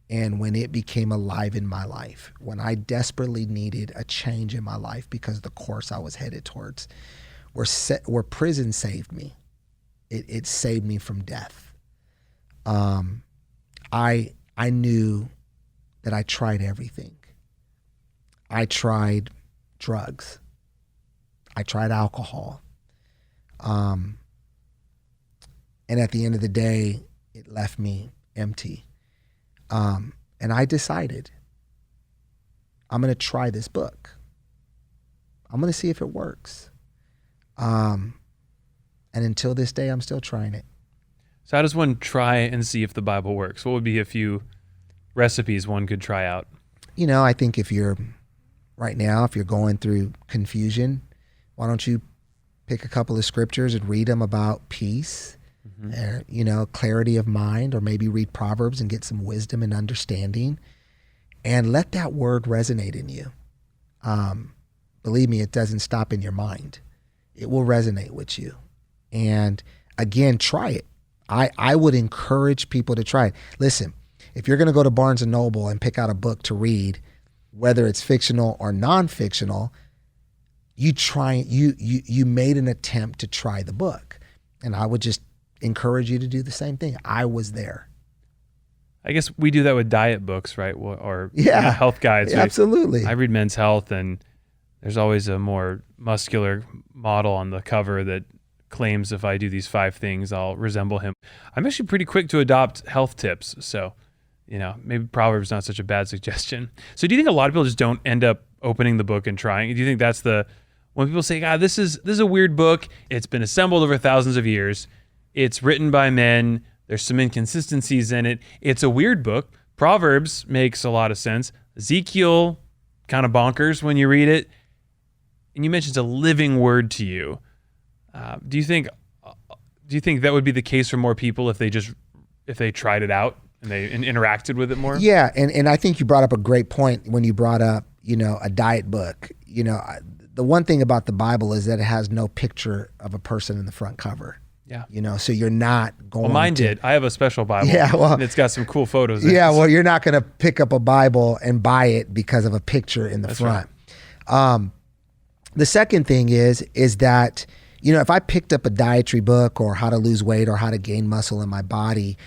And when it became alive in my life, when I desperately needed a change in my life because of the course I was headed towards, where prison saved me, it saved me from death. I knew that I tried everything. I tried drugs. I tried alcohol. And at the end of the day, it left me empty. And I decided, I'm going to try this book. I'm going to see if it works. And until this day, I'm still trying it. So how does one try and see if the Bible works? What would be a few recipes one could try out? I think if you're going through confusion, why don't you pick a couple of scriptures and read them about peace, clarity of mind, or maybe read Proverbs and get some wisdom and understanding, and let that word resonate in you. Believe me, it doesn't stop in your mind. It will resonate with you. And again, try it. I would encourage people to try it. Listen, if you're going to go to Barnes & Noble and pick out a book to read, whether it's fictional or non-fictional, you made an attempt to try the book. And I would just encourage you to do the same thing. I was there. I guess we do that with diet books, right? Or Yeah, health guides. yeah, absolutely. I read Men's Health, and there's always a more muscular model on the cover that claims if I do these 5 things, I'll resemble him. I'm actually pretty quick to adopt health tips. So, maybe Proverbs not such a bad suggestion. So do you think a lot of people just don't end up opening the book and trying? Do you think that's when people say, God, this is a weird book. It's been assembled over thousands of years. It's written by men. There's some inconsistencies in it. It's a weird book. Proverbs makes a lot of sense. Ezekiel, kind of bonkers when you read it. And you mentioned it's a living word to you. Do you think that would be the case for more people if they tried it out and they interacted with it more? Yeah, and I think you brought up a great point when you brought up, a diet book. The one thing about the Bible is that it has no picture of a person in the front cover. Yeah. So you're not going. Well, mine did. I have a special Bible. Yeah, well, and it's got some cool photos. Yeah, well, you're not going to pick up a Bible and buy it because of a picture in the front. Right. The second thing is that, if I picked up a dietary book or how to lose weight or how to gain muscle in my body,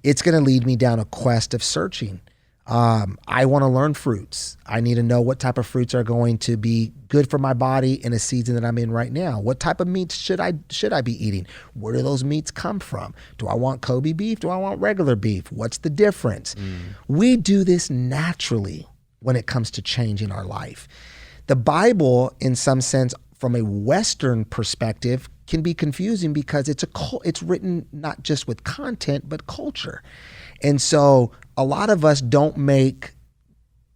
it's going to lead me down a quest of searching. I want to learn fruits. I need to know what type of fruits are going to be good for my body in a season that I'm in right now. What type of meats should I be eating? Where do those meats come from? Do I want Kobe beef? Do I want regular beef? What's the difference? We do this naturally when it comes to change in our life. The Bible, in some sense, from a Western perspective, can be confusing because it's written not just with content, but culture. And so a lot of us don't make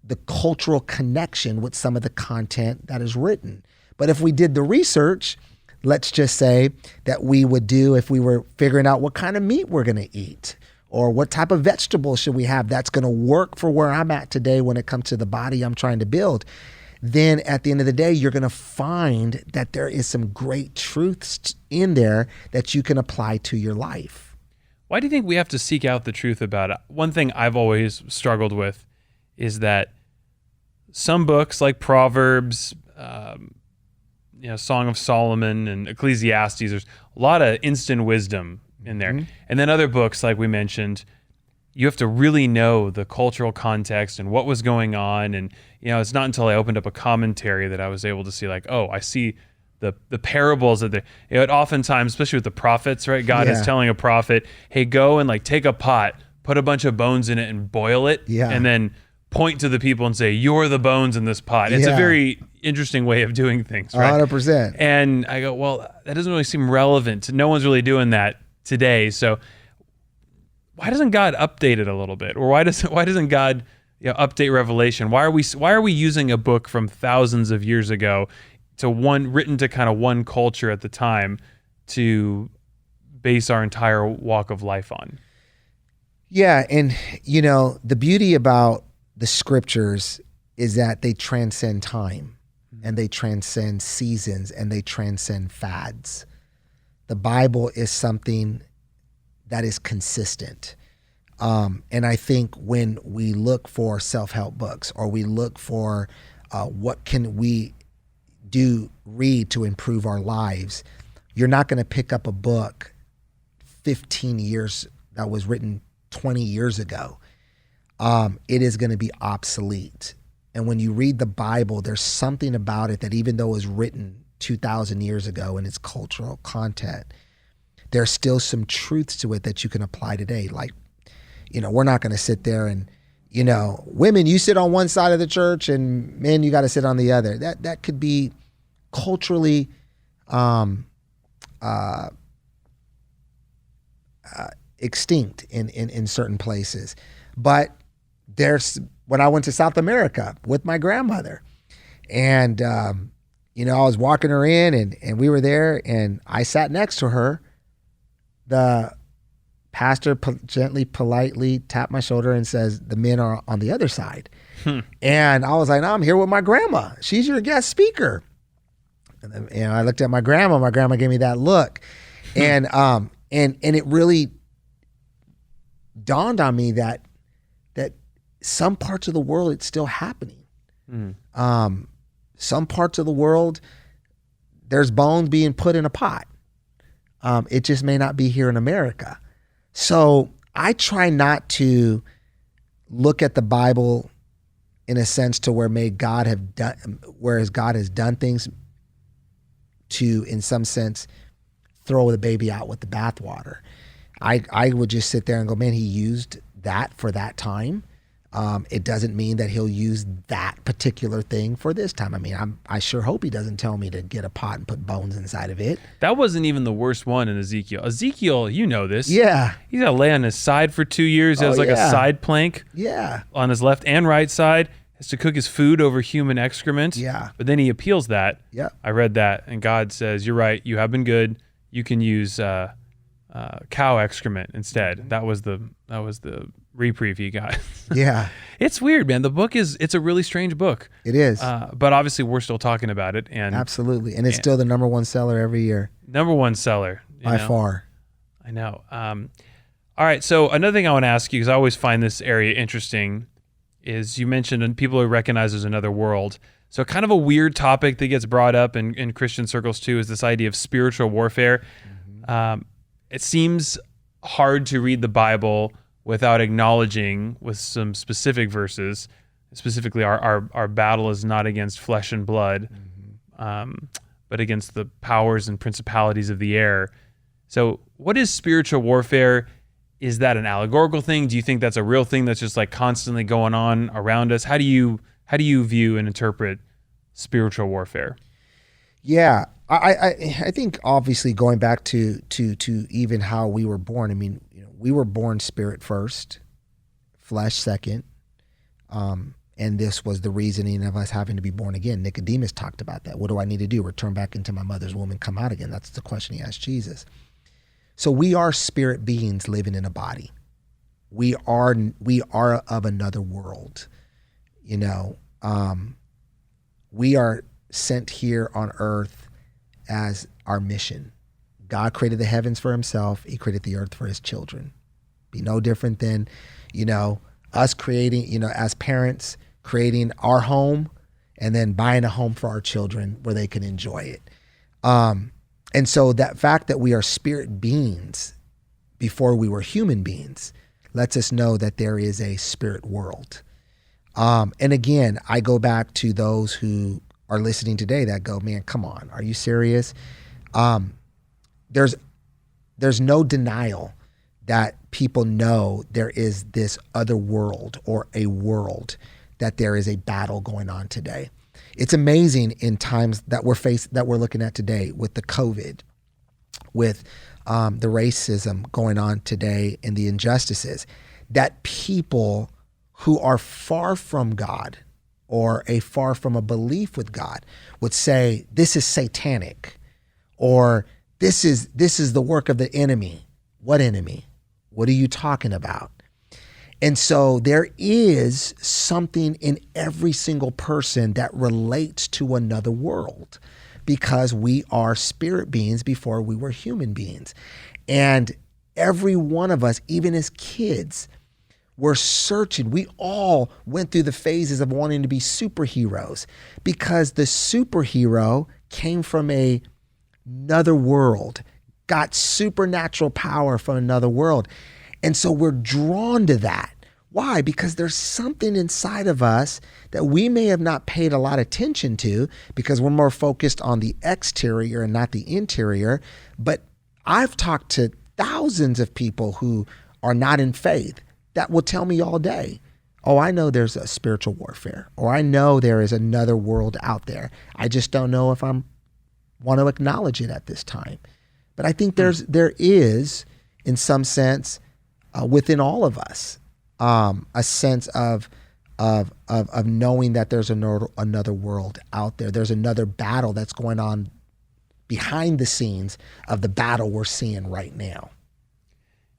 the cultural connection with some of the content that is written. But if we did the research, let's just say that we would do if we were figuring out what kind of meat we're going to eat or what type of vegetables should we have that's going to work for where I'm at today when it comes to the body I'm trying to build, then at the end of the day, you're going to find that there is some great truths in there that you can apply to your life. Why do you think we have to seek out the truth about it? One thing I've always struggled with is that some books like Proverbs, Song of Solomon and Ecclesiastes, there's a lot of instant wisdom in there. Mm-hmm. And then other books, like we mentioned, you have to really know the cultural context and what was going on. And, it's not until I opened up a commentary that I was able to see I see the parables that it oftentimes, especially with the prophets, right? God is telling a prophet, hey, go and take a pot, put a bunch of bones in it and boil it. Yeah. And then point to the people and say, you're the bones in this pot. It's a very interesting way of doing things, right? 100%. And I go, well, that doesn't really seem relevant. No one's really doing that today. So why doesn't God update it a little bit? Or why doesn't God update Revelation? Why are we using a book from thousands of years ago written to kind of one culture at the time to base our entire walk of life on? Yeah, and the beauty about the scriptures is that they transcend time and they transcend seasons and they transcend fads. The Bible is something that is consistent. And I think when we look for self-help books or we look for what can we read to improve our lives, you're not going to pick up a book 15 years that was written 20 years ago. It is going to be obsolete. And when you read the Bible, there's something about it that even though it was written 2,000 years ago in its cultural content, there's still some truths to it that you can apply today. We're not going to sit there and, women, you sit on one side of the church and men, you got to sit on the other. That could be culturally extinct in certain places. But when I went to South America with my grandmother and, I was walking her in and we were there and I sat next to her. The pastor gently, politely tapped my shoulder and says, the men are on the other side. And I was like, no, I'm here with my grandma. She's your guest speaker. And then, I looked at my grandma. My grandma gave me that look. And it really dawned on me that some parts of the world, it's still happening. Some parts of the world, there's bones being put in a pot. It just may not be here in America. So I try not to look at the Bible in a sense to where whereas God has done things to, in some sense, throw the baby out with the bathwater. I would just sit there and go, man, he used that for that time. It doesn't mean that he'll use that particular thing for this time. I mean, I sure hope he doesn't tell me to get a pot and put bones inside of it. That wasn't even the worst one in Ezekiel. Ezekiel, you know this. Yeah. He's got to lay on his side for 2 years. He has a side plank on his left and right side. Has to cook his food over human excrement. Yeah. But then he appeals that. Yeah. I read that, and God says, you're right, you have been good. You can use cow excrement instead. That was the reprieve he got. Yeah. It's weird, man. The book it's a really strange book. It is. But obviously we're still talking about it. And absolutely. And it's still the number one seller every year. Number one seller. By far. I know. All right. So another thing I want to ask you, because I always find this area interesting, is you mentioned and people who recognize there's another world. So kind of a weird topic that gets brought up in Christian circles too is this idea of spiritual warfare. Mm-hmm. It seems hard to read the Bible without acknowledging with some specific verses, specifically our battle is not against flesh and blood, but against the powers and principalities of the air. So what is spiritual warfare? Is that an allegorical thing? Do you think that's a real thing that's just like constantly going on around us? How do you view and interpret spiritual warfare? Yeah, I think obviously going back to even how we were born. I mean, we were born spirit first, flesh second, and this was the reasoning of us having to be born again. Nicodemus talked about that. What do I need to do? Return back into my mother's womb and come out again. That's the question he asked Jesus. So we are spirit beings living in a body. We are of another world. We are sent here on earth as our mission. God created the heavens for himself. He created the earth for his children. Be no different than, us creating, as parents, creating our home and then buying a home for our children where they can enjoy it. And so that fact that we are spirit beings before we were human beings lets us know that there is a spirit world. And again, I go back to those who are listening today that go, man, come on, are you serious? There's no denial that people know there is this other world or a world, that there is a battle going on today. It's amazing in times that we're looking at today with the COVID, with the racism going on today and the injustices, that people who are far from God or far from a belief with God would say, this is satanic, or this is the work of the enemy. What enemy? What are you talking about? And so there is something in every single person that relates to another world, because we are spirit beings before we were human beings. And every one of us, even as kids, we're searching. We all went through the phases of wanting to be superheroes, because the superhero came from another world, got supernatural power from another world. And so we're drawn to that. Why? Because there's something inside of us that we may have not paid a lot of attention to, because we're more focused on the exterior and not the interior. But I've talked to thousands of people who are not in faith that will tell me all day, oh, I know there's a spiritual warfare, or I know there is another world out there. I just don't know if I want to acknowledge it at this time. But I think there is, in some sense, within all of us, a sense of knowing that there's another world out there. There's another battle that's going on behind the scenes of the battle we're seeing right now.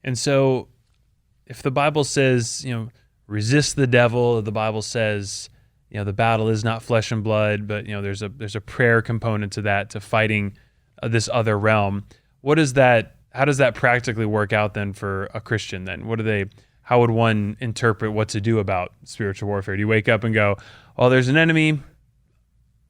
And so, if the Bible says, resist the devil, the Bible says, the battle is not flesh and blood, but there's a prayer component to that, to fighting this other realm. How does that practically work out then for a Christian then? How would one interpret what to do about spiritual warfare? Do you wake up and go, oh, there's an enemy,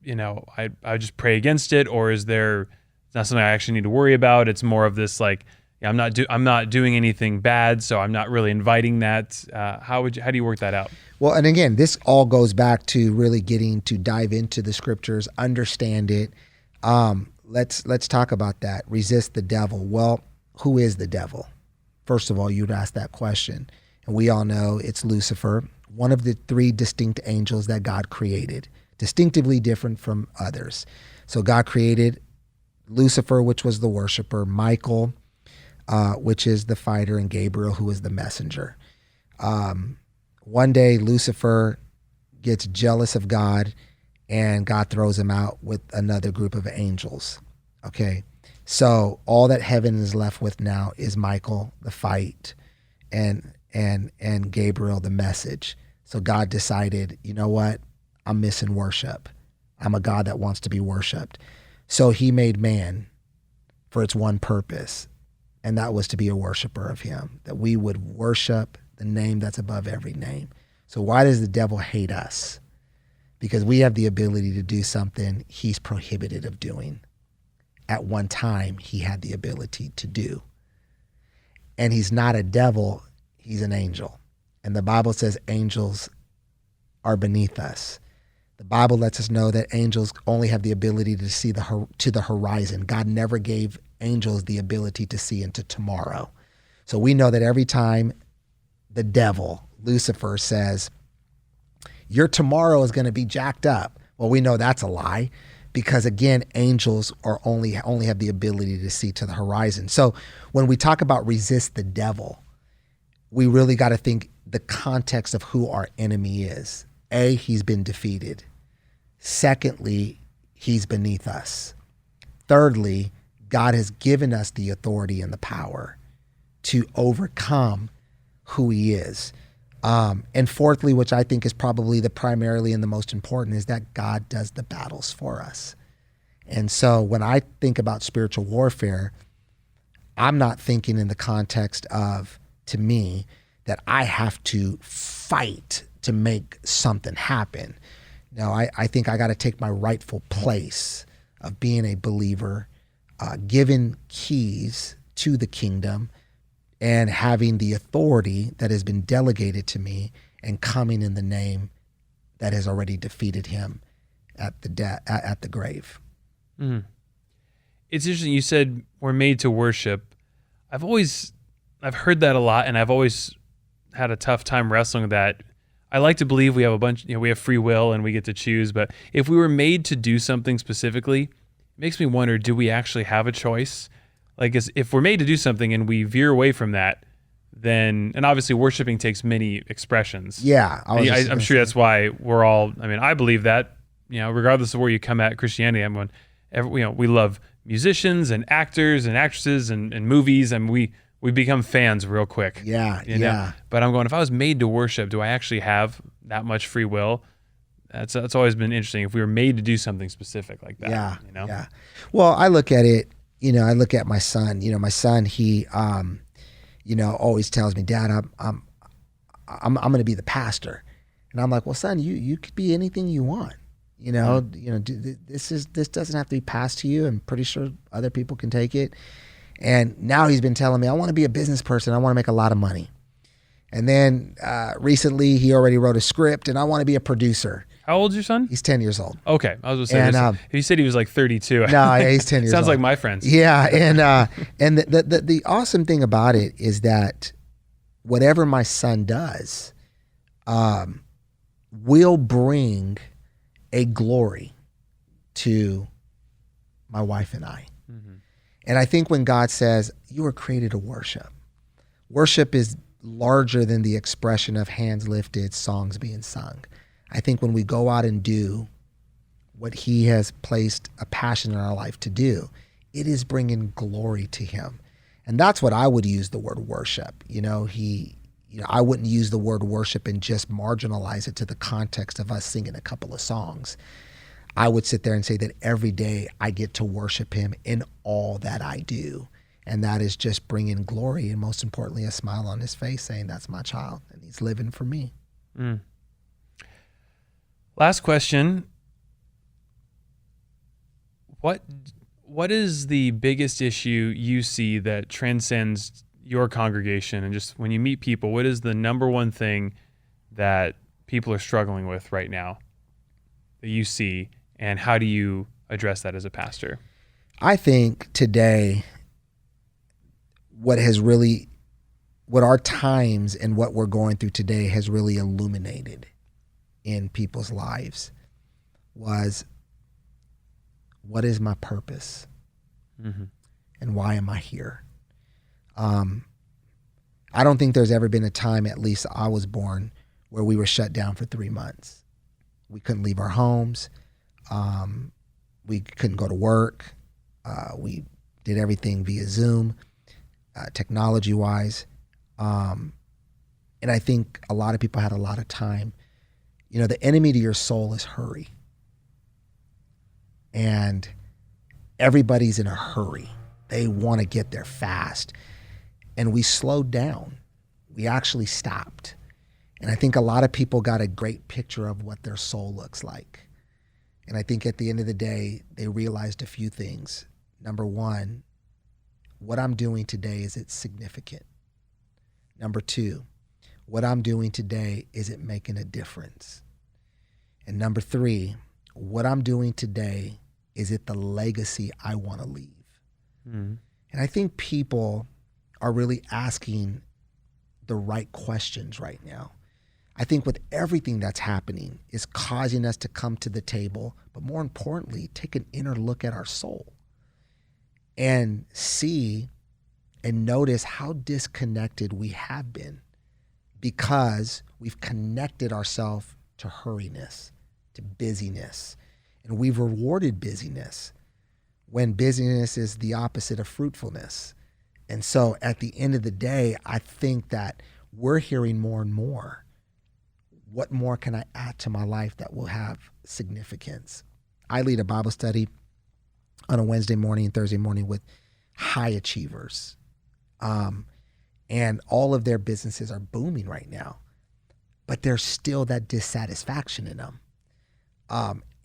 I just pray against it? Or is there It's not something I actually need to worry about. It's more of this like, yeah, I'm not doing anything bad, so I'm not really inviting that. How do you work that out? Well, and again, this all goes back to really getting to dive into the scriptures, understand it. Let's talk about that. Resist the devil. Well, who is the devil? First of all, you'd ask that question. And we all know it's Lucifer, one of the three distinct angels that God created, distinctively different from others. So God created Lucifer, which was the worshiper, Michael, which is the fighter, and Gabriel, who is the messenger. One day, Lucifer gets jealous of God, and God throws him out with another group of angels. Okay, so all that heaven is left with now is Michael, the fight, and Gabriel, the message. So God decided, you know what? I'm missing worship. I'm a God that wants to be worshiped. So he made man for its one purpose, and that was to be a worshiper of him, that we would worship the name that's above every name. So why does the devil hate us? Because we have the ability to do something he's prohibited of doing. At one time, he had the ability to do. And he's not a devil, he's an angel. And the Bible says angels are beneath us. The Bible lets us know that angels only have the ability to see to the horizon. God never gave angels the ability to see into tomorrow. So we know that every time the devil, Lucifer, says, your tomorrow is going to be jacked up. Well, we know that's a lie, because again, angels are only have the ability to see to the horizon. So when we talk about resist the devil, we really got to think the context of who our enemy is. A, he's been defeated. Secondly, he's beneath us. Thirdly, God has given us the authority and the power to overcome who he is. And fourthly, which I think is probably the primarily and the most important, is that God does the battles for us. And so when I think about spiritual warfare, I'm not thinking in the context of, to me, that I have to fight to make something happen. No, I think I got to take my rightful place of being a believer, given keys to the kingdom, and having the authority that has been delegated to me, and coming in the name that has already defeated him at the grave. Mm. It's interesting. You said we're made to worship. I've heard that a lot, and I've always had a tough time wrestling with that. I like to believe we have we have free will and we get to choose, but if we were made to do something specifically, it makes me wonder, do we actually have a choice? Like, if we're made to do something and we veer away from that, then, and obviously worshiping takes many expressions. Yeah. I'm sure that's why we're all, I believe that, regardless of where you come at Christianity, we love musicians and actors and actresses and movies, and we become fans real quick. Yeah. Yeah. But I'm going, if I was made to worship, do I actually have that much free will? That's always been interesting. If we were made to do something specific like that. Yeah. You know? Yeah. Well, I look at it, I look at my son. My son, he, always tells me, Dad, I'm going to be the pastor. And I'm like, well, son, you could be anything you want. This doesn't have to be passed to you. I'm pretty sure other people can take it. And now he's been telling me, I want to be a business person. I want to make a lot of money. And then recently he already wrote a script, and I want to be a producer. How old is your son? He's 10 years old. Okay. I was going to say, he said he was like 32. No, he's 10 years old. Sounds like my friends. Yeah. And the awesome thing about it is that whatever my son does will bring a glory to my wife and I. Mm-hmm. And I think when God says, you were created to worship, worship is larger than the expression of hands lifted, songs being sung. I think when we go out and do what he has placed a passion in our life to do, it is bringing glory to him. And that's what I would use the word worship. I wouldn't use the word worship and just marginalize it to the context of us singing a couple of songs. I would sit there and say that every day I get to worship him in all that I do. And that is just bringing glory and, most importantly, a smile on his face, saying that's my child and he's living for me. Mm. Last question. What what is the biggest issue you see that transcends your congregation? And just when you meet people, what is the number one thing that people are struggling with right now that you see, and how do you address that as a pastor? I think today, what our times and what we're going through today has really illuminated in people's lives was, what is my purpose? Mm-hmm. And why am I here? I don't think there's ever been a time, at least I was born, where we were shut down for 3 months. We couldn't leave our homes. We couldn't go to work. We did everything via Zoom, technology-wise. And I think a lot of people had a lot of time. You know, the enemy to your soul is hurry. And everybody's in a hurry. They want to get there fast. And we slowed down. We actually stopped. And I think a lot of people got a great picture of what their soul looks like. And I think at the end of the day, they realized a few things. Number one, what I'm doing today, is it significant? Number two, what I'm doing today, is it making a difference? And number three, what I'm doing today, is it the legacy I want to leave? Mm-hmm. And I think people are really asking the right questions right now. I think with everything that's happening is causing us to come to the table, but more importantly, take an inner look at our soul and see and notice how disconnected we have been, because we've connected ourselves to hurriness, to busyness, and we've rewarded busyness when busyness is the opposite of fruitfulness. And so at the end of the day, I think that we're hearing more and more, what more can I add to my life that will have significance? I lead a Bible study on a Wednesday morning and Thursday morning with high achievers. And all of their businesses are booming right now, but there's still that dissatisfaction in them.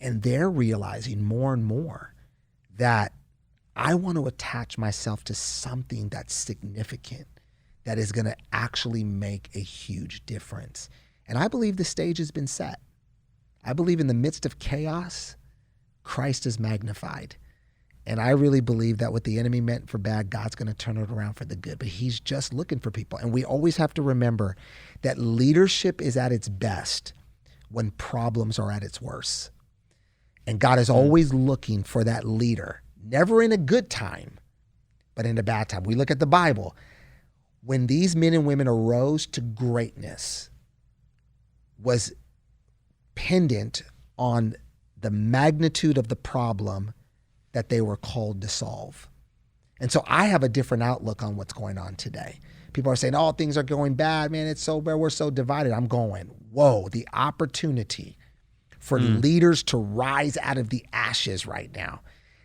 And they're realizing more and more that I want to attach myself to something that's significant, that is going to actually make a huge difference. And I believe the stage has been set. I believe in the midst of chaos, Christ is magnified. And I really believe that what the enemy meant for bad, God's going to turn it around for the good. But he's just looking for people. And we always have to remember that leadership is at its best when problems are at its worst. And God is always looking for that leader, never in a good time, but in a bad time. We look at the Bible. When these men and women arose to greatness, was pendant on the magnitude of the problem that they were called to solve. And so I have a different outlook on what's going on today. People are saying, oh, things are going bad, man, it's so bad, we're so divided. I'm going, whoa, the opportunity for leaders to rise out of the ashes right now,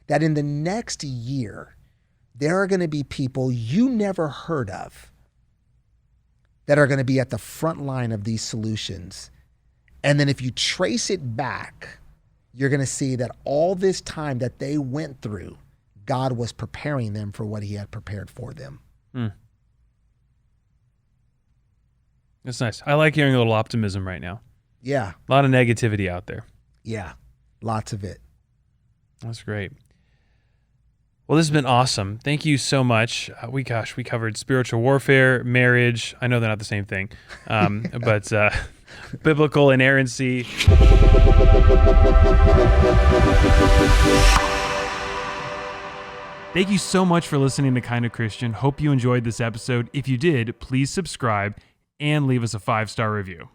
that in the next year, there are going to be people you never heard of that are going to be at the front line of these solutions. And then if you trace it back, you're going to see that all this time that they went through, God was preparing them for what he had prepared for them. That's nice. I like hearing a little optimism right now. Yeah. A lot of negativity out there. Yeah. Lots of it. That's great. Well, this has been awesome. Thank you so much. We covered spiritual warfare, marriage. I know they're not the same thing, but biblical inerrancy. Thank you so much for listening to Kind of Christian. Hope you enjoyed this episode. If you did, please subscribe and leave us a 5-star review.